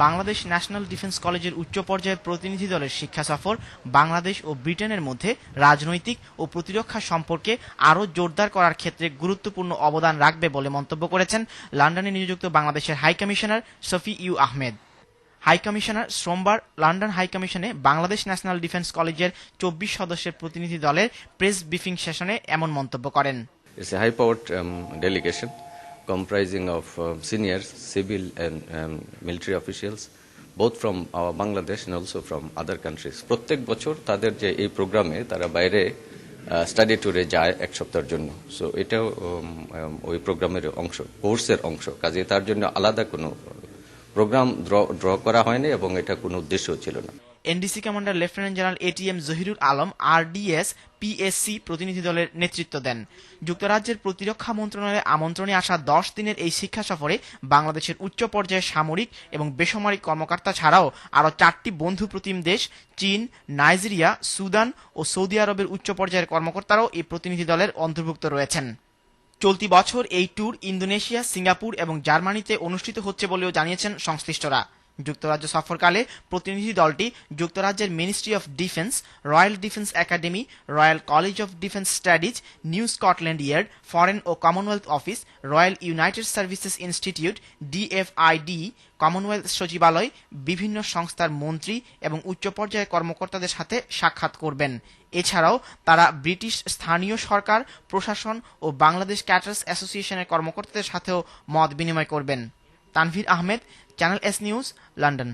Bangladesh national defence কলেজের উচ্চ পর্যায়ের প্রতিনিধি দলের শিক্ষা সফর বাংলাদেশ ও ব্রিটেনের মধ্যে রাজনৈতিক ও প্রতিরক্ষা সম্পর্কে আরও জোরদার করার ক্ষেত্রে গুরুত্বপূর্ণ অবদান রাখবে বলে মন্তব্য করেছেন লন্ডনে নিযুক্ত বাংলাদেশের high commissioner Shafi U Ahmed. High commissioner সোমবার লন্ডন হাইকমিশনে বাংলাদেশ ন্যাশনাল ডিফেন্স কলেজের ২৪ সদস্যের প্রতিনিধি দলের প্রেস ব্রিফিং সেশনে এমন মন্তব্য করেন। It's a high-powered delegation comprising of senior civil and military officials, both from our Bangladesh and also from other countries. প্রত্যেক বছর তাদের যে এই প্রোগ্রামে তারা বাইরে স্টাডি ট্যুরে যায় এক সপ্তাহের জন্য। সো এটাও ওই প্রোগ্রামের অংশ, কোর্সের অংশ। কাজে তার জন্য আলাদা কোনো প্রোগ্রাম ড্র করা হয়নি এবং এটা কোনো উদ্দেশ্যও ছিল না। NDC commander lieutenant general ATM Zahirul Alam RDS PSC প্রতিনিধি দলের নেতৃত্ব দেন। যুক্তরাজ্যের প্রতিরক্ষা মন্ত্রণালয়ের আমন্ত্রণে আসা ১০ দিনের এই শিক্ষা সফরে বাংলাদেশের উচ্চ পর্যায়ের সামরিক এবং বেসামরিক কর্মকর্তা ছাড়াও আরও ৪টি বন্ধু প্রতিম দেশ চীন, নাইজেরিয়া, সুদান ও সৌদি আরবের উচ্চ পর্যায়ের কর্মকর্তারাও এই প্রতিনিধি দলের অন্তর্ভুক্ত রয়েছেন। চলতি বছর এই ট্যুর ইন্দোনেশিয়া, সিঙ্গাপুর এবং জার্মানিতে অনুষ্ঠিত হচ্ছে বলেও জানিয়েছেন সংশ্লিষ্টরা। যুক্তরাজ্য সফরকালে প্রতিনিধি দলটি যুক্তরাজ্যের ministry of defence, royal defence academy, royal college of defence studies, New Scotland Yard, foreign ও Commonwealth office, royal united services institute DFID, Commonwealth সচিবালয়, বিভিন্ন সংস্থার মন্ত্রী এবং উচ্চ পর্যায়ের কর্মকর্তাদের সাথে সাক্ষাৎ করবেন। এছাড়াও তারা ব্রিটিশ স্থানীয় সরকার, প্রশাসন ও বাংলাদেশ ক্যাটার্স অ্যাসোসিয়েশনের কর্মকর্তাদের সাথেও মত বিনিময় করবেন। Tanvir Ahmed, channel S news, London.